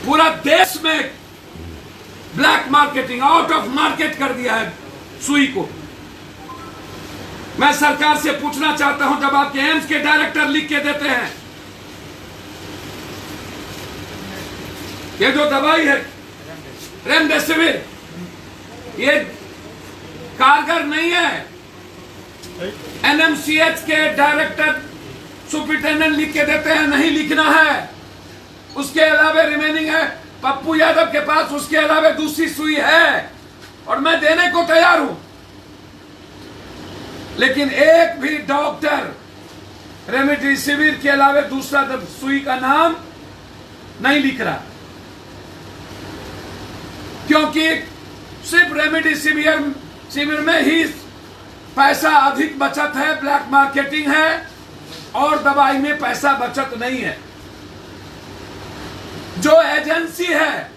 पूरा देश में black marketing, out of market कर दिया है सुई को। मैं सरकार से पूछना चाहता हूं, जब आपके एम्स के डायरेक्टर लिख के देते हैं ये जो दवाई है रेमडेसिविर, ये कारगर नहीं है, एनएमसीएच के डायरेक्टर सुपरिटेंडेंट लिख के देते हैं नहीं लिखना है। उसके अलावा रिमेनिंग है पप्पू यादव के पास, उसके अलावा दूसरी सुई है और मैं देने को तैयार हूं, लेकिन एक भी डॉक्टर रेमडेसिविर के अलावा दूसरा सुई का नाम नहीं लिख रहा, क्योंकि सिर्फ रेमडेसिविर में ही पैसा अधिक बचत है, ब्लैक मार्केटिंग है और दवाई में पैसा बचत नहीं है। जो एजेंसी है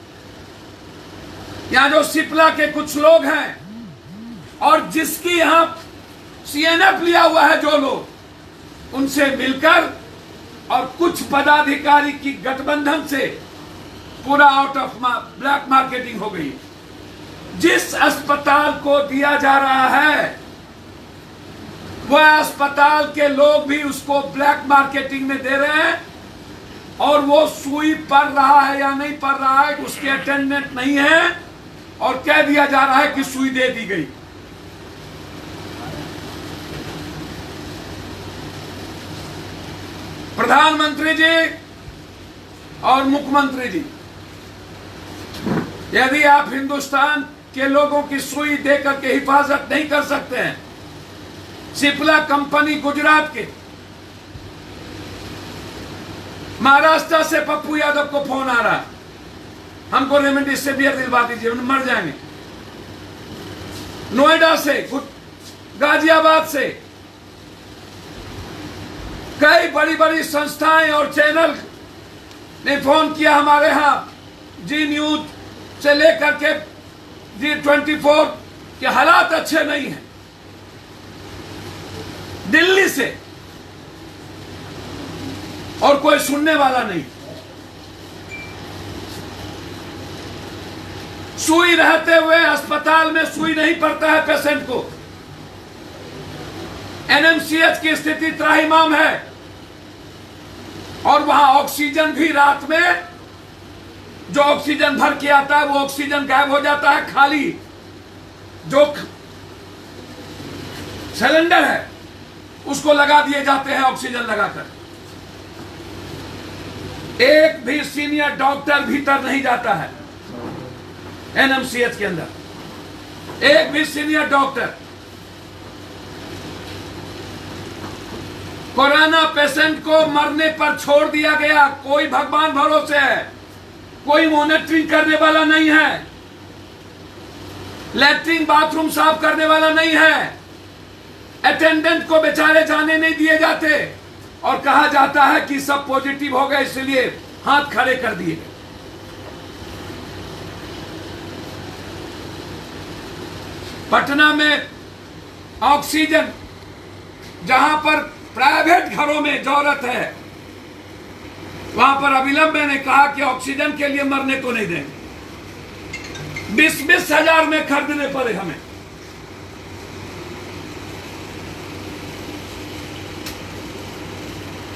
या जो सिप्ला के कुछ लोग हैं और जिसकी यहां सीएनएफ लिया हुआ है जो लोग, उनसे मिलकर और कुछ पदाधिकारी की गठबंधन से पूरा आउट ऑफ ब्लैक मार्केटिंग हो गई। जिस अस्पताल को दिया जा रहा है वह अस्पताल के लोग भी उसको ब्लैक मार्केटिंग में दे रहे हैं और वो सुई पड़ रहा है या नहीं पड़ रहा है उसके अटेंडेंट नहीं है और कह दिया जा रहा है कि सुई दे दी गई। प्रधानमंत्री जी और मुख्यमंत्री जी, यदि आप हिंदुस्तान के लोगों की सुई देकर के हिफाजत नहीं कर सकते हैं, सिप्ला कंपनी गुजरात के, महाराष्ट्र से पप्पू यादव को फोन आ रहा है, हमको रेमडेसिविर दिलवा दीजिए, मर जाएंगे। नोएडा से, गाजियाबाद से कई बड़ी बड़ी संस्थाएं और चैनल ने फोन किया हमारे यहां, जी न्यूज से लेकर के G24 के हालात अच्छे नहीं हैं। दिल्ली से और कोई सुनने वाला नहीं। सुई रहते हुए अस्पताल में सुई नहीं पड़ता है पेशेंट को। एनएमसीएच की स्थिति त्राहिमाम है और वहां ऑक्सीजन भी रात में जो ऑक्सीजन भर के आता है वो ऑक्सीजन गायब हो जाता है, खाली जो सिलेंडर है उसको लगा दिए जाते हैं ऑक्सीजन लगाकर। एक भी सीनियर डॉक्टर भीतर नहीं जाता है एनएमसीएच के अंदर, एक भी सीनियर डॉक्टर। कोरोना पेशेंट को मरने पर छोड़ दिया गया, कोई भगवान भरोसे है, कोई मॉनिटरिंग करने वाला नहीं है, लैट्रिन बाथरूम साफ करने वाला नहीं है, अटेंडेंट को बेचारे जाने नहीं दिए जाते और कहा जाता है कि सब पॉजिटिव हो गए इसलिए हाथ खड़े कर दिए। पटना में ऑक्सीजन, जहां पर प्राइवेट घरों में जरूरत है, वहां पर अविलंब मैंने कहा कि ऑक्सीजन के लिए मरने को नहीं देंगे। 20-20 हजार में खरीदने पड़े हमें।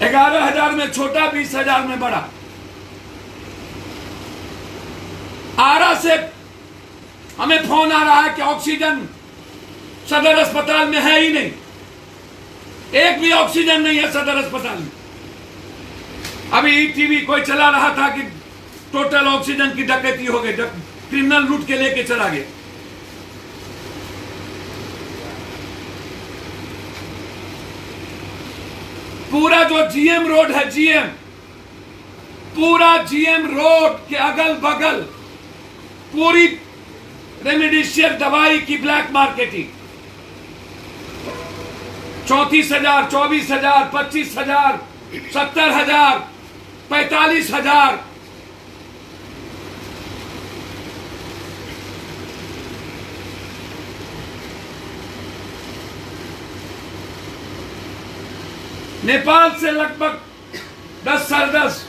$11,000 में छोटा, 20,000 में बड़ा। आरा से हमें फोन आ रहा है कि ऑक्सीजन सदर अस्पताल में है ही नहीं, एक भी ऑक्सीजन नहीं है सदर अस्पताल में। अभी टीवी कोई चला रहा था कि टोटल ऑक्सीजन की डकैती हो गई, क्रिमिनल लूट के लेके चला गया। पूरा जो जीएम रोड है, पूरा जीएम रोड के अगल बगल पूरी रेमडेसिविर दवाई की ब्लैक मार्केटिंग। 34,000, 24,000, 25,000, 70,000, 45,000। नेपाल से लगभग 10 साढ़े 10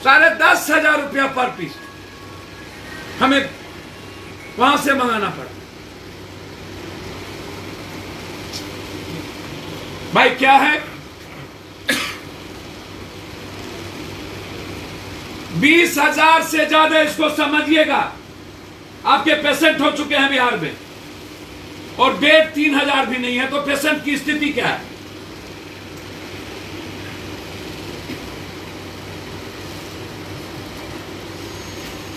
10,500 रुपया पर पीस हमें वहां से मंगाना पड़ा। भाई क्या है, 20,000 से ज्यादा, इसको समझिएगा, आपके पेशेंट हो चुके हैं बिहार में और बेड 3,000 भी नहीं है, तो पेशेंट की स्थिति क्या है?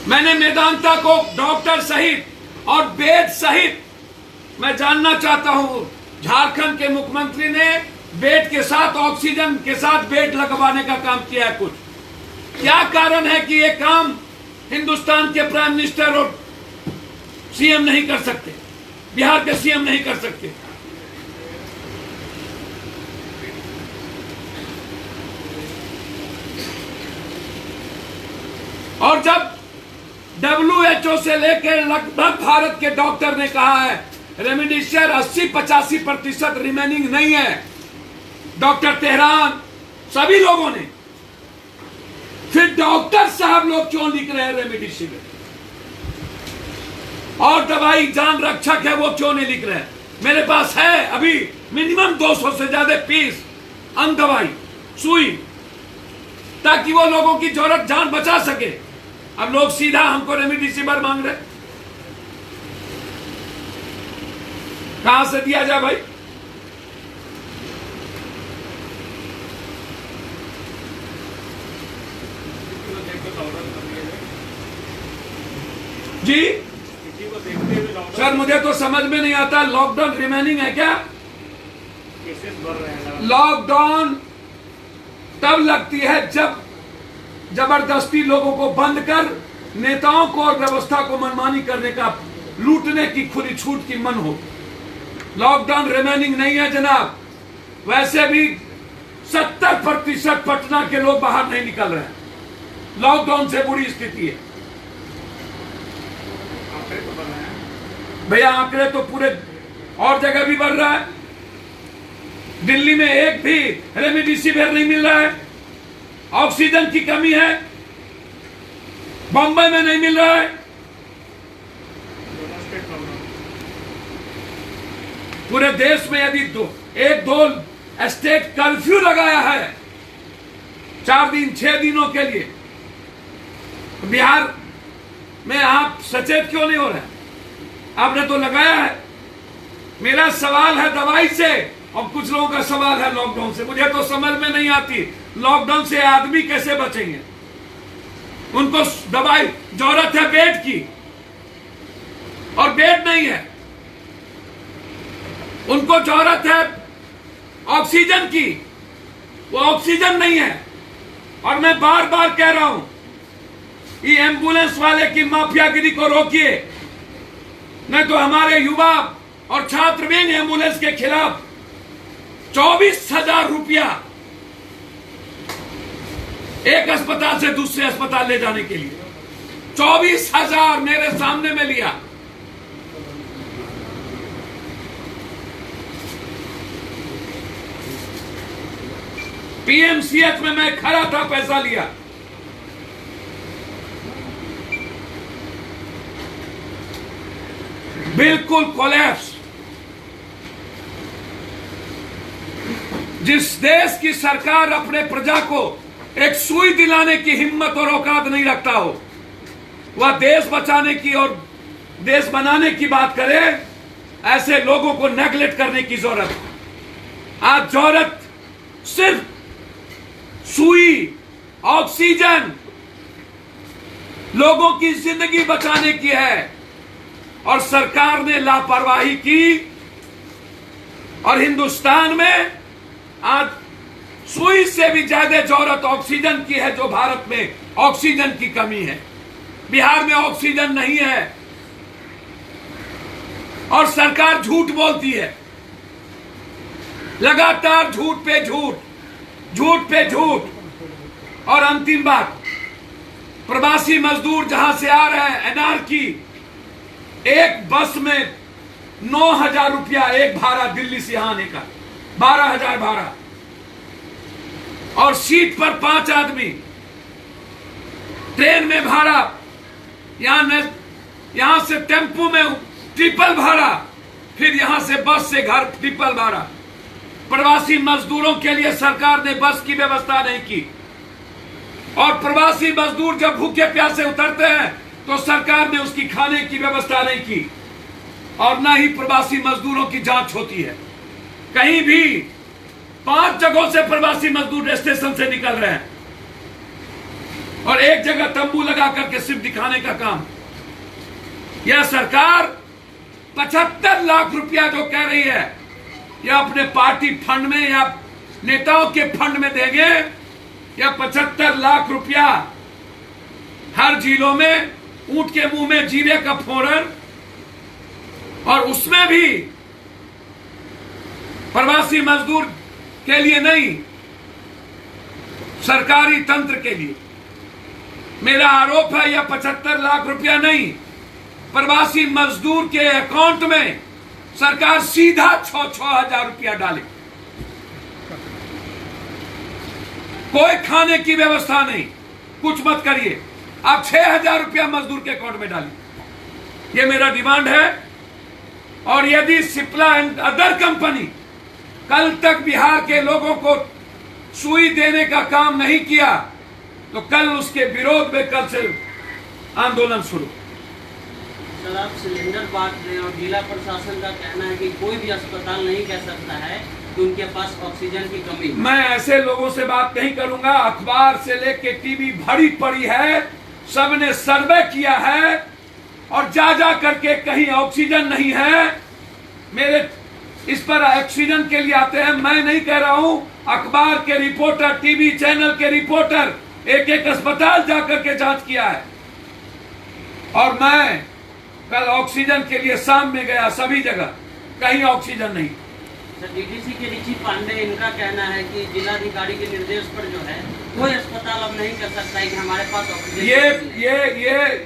मैंने मेदांता को डॉक्टर सहित और बेड सहित, मैं जानना चाहता हूं, झारखंड के मुख्यमंत्री ने बेड के साथ, ऑक्सीजन के साथ बेड लगवाने का काम किया है। कुछ क्या कारण है कि ये काम हिंदुस्तान के प्राइम मिनिस्टर और सीएम नहीं कर सकते, बिहार के सीएम नहीं कर सकते? और जब WHO से लेकर लगभग भारत के डॉक्टर ने कहा है रेमडेसिविर 80-85% रिमेनिंग नहीं है, डॉक्टर तेहरान सभी लोगों ने, फिर डॉक्टर साहब लोग क्यों लिख रहे हैं रेमडेसिविर? और दवाई जान रक्षक है वो क्यों नहीं लिख रहे हैं? मेरे पास है अभी मिनिमम 200 से ज्यादा पीस अंग दवाई, सुई, ताकि वो लोगों की जरूरत जान बचा सके। अब लोग सीधा हमको रेमडेसिविर मांग रहे, कहां से दिया जाए भाई? जी सर, मुझे तो समझ में नहीं आता, लॉकडाउन रिमेनिंग है क्या? लॉकडाउन तब लगती है जब जबरदस्ती लोगों को बंद कर नेताओं को और व्यवस्था को मनमानी करने का, लूटने की खुली छूट की मन हो। लॉकडाउन रिमेनिंग नहीं है जनाब। वैसे भी 70% पटना के लोग बाहर नहीं निकल रहे हैं, लॉकडाउन से बुरी स्थिति है भैया। आंकड़े तो पूरे और जगह भी बढ़ रहा है। दिल्ली में एक भी रेमडेसिविर नहीं मिल रहा है, ऑक्सीजन की कमी है, बॉम्बे में नहीं मिल रहा है। पूरे देश में यदि 1-2 स्टेट कर्फ्यू लगाया है 4 दिन 6 दिनों के लिए, बिहार में आप सचेत क्यों नहीं हो रहे? आपने तो लगाया है। मेरा सवाल है दवाई से और कुछ लोगों का सवाल है लॉकडाउन से। मुझे तो समझ में नहीं आती, लॉकडाउन से आदमी कैसे बचेंगे? उनको दवाई जरूरत है बेड की और बेड नहीं है, उनको जरूरत है ऑक्सीजन की, वो ऑक्सीजन नहीं है। और मैं बार बार कह रहा हूं, ये एम्बुलेंस वाले की माफियागिरी को रोकिए, नहीं तो हमारे युवा और छात्र विंग एम्बुलेंस के खिलाफ 24,000 रुपया एक अस्पताल से दूसरे अस्पताल ले जाने के लिए, 24,000 मेरे सामने में लिया। पीएमसीएच में मैं खड़ा था, पैसा लिया। बिल्कुल कोलैप्स। जिस देश की सरकार अपने प्रजा को एक सुई दिलाने की हिम्मत और औकात नहीं रखता हो, वह देश बचाने की और देश बनाने की बात करे, ऐसे लोगों को नेगलेक्ट करने की जरूरत है। आज जरूरत सिर्फ सुई, ऑक्सीजन, लोगों की जिंदगी बचाने की है, और सरकार ने लापरवाही की। और हिंदुस्तान में आज सुई से भी ज्यादा जरूरत ऑक्सीजन की है, जो भारत में ऑक्सीजन की कमी है। बिहार में ऑक्सीजन नहीं है और सरकार झूठ बोलती है, लगातार झूठ पे झूठ, झूठ पे झूठ। और अंतिम बात, प्रवासी मजदूर जहां से आ रहे हैं, एनआरकी, एक बस में 9,000 रुपया एक भाड़ा दिल्ली से यहां आने का, 12,000 भाड़ा, और सीट पर 5 आदमी। ट्रेन में भाड़ा, यहां से टेम्पो में ट्रिपल भाड़ा, फिर यहां से बस से घर ट्रिपल भाड़ा। प्रवासी मजदूरों के लिए सरकार ने बस की व्यवस्था नहीं की, और प्रवासी मजदूर जब भूखे प्यासे उतरते हैं तो सरकार ने उसकी खाने की व्यवस्था नहीं की, और न ही प्रवासी मजदूरों की जांच होती है। कहीं भी 5 जगहों से प्रवासी मजदूर स्टेशन से निकल रहे हैं, और एक जगह तंबू लगा करके सिर्फ दिखाने का काम। यह सरकार 75 लाख रुपया जो कह रही है, या अपने पार्टी फंड में या नेताओं के फंड में देंगे, या 75 लाख रुपया हर जिलों में ऊंट के मुंह में जीवे का फोरन, और उसमें भी प्रवासी मजदूर के लिए नहीं, सरकारी तंत्र के लिए। मेरा आरोप है यह 75 लाख रुपया नहीं, प्रवासी मजदूर के अकाउंट में सरकार सीधा 6-6 हजार रुपया डाले। कोई खाने की व्यवस्था नहीं, कुछ मत करिए, आप 6,000 रुपया मजदूर के अकाउंट में डालिए। यह मेरा डिमांड है। और यदि सिप्ला एंड अदर कंपनी कल तक बिहार के लोगों को सुई देने का काम नहीं किया, तो कल उसके विरोध में कल से आंदोलन शुरू। सर, आप सिलेंडर बांट रहे हैं और जिला प्रशासन का कहना है कि कोई भी अस्पताल नहीं कह सकता है कि उनके पास ऑक्सीजन की कमी। मैं ऐसे लोगों से बात नहीं करूंगा। अखबार से लेके टीवी भरी पड़ी है, सबने सर्वे किया है, और जा करके कहीं ऑक्सीजन नहीं है। मेरे इस पर ऑक्सीजन के लिए आते हैं, मैं नहीं कह रहा हूं, अखबार के रिपोर्टर, टीवी चैनल के रिपोर्टर एक अस्पताल जाकर के जांच किया है। और मैं कल ऑक्सीजन के लिए शाम में गया, सभी जगह कहीं ऑक्सीजन नहीं। सर, डीडीसी के ऋषि पांडे, इनका कहना है कि जिलाधिकारी के निर्देश पर जो है कोई अस्पताल अब नहीं कर सकता है कि हमारे पास ऑक्सीजन।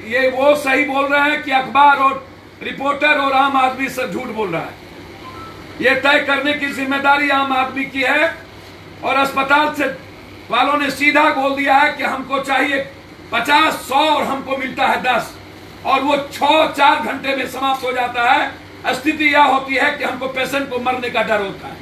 ये वो सही बोल रहे हैं कि अखबार और रिपोर्टर और आम आदमी सब झूठ बोल रहा है। ये तय करने की जिम्मेदारी आम आदमी की है, और अस्पताल से वालों ने सीधा बोल दिया है कि हमको चाहिए 50, 100 और हमको मिलता है 10, और वो 6-4 घंटे में समाप्त हो जाता है। स्थिति यह होती है कि हमको पेशेंट को मरने का डर होता है।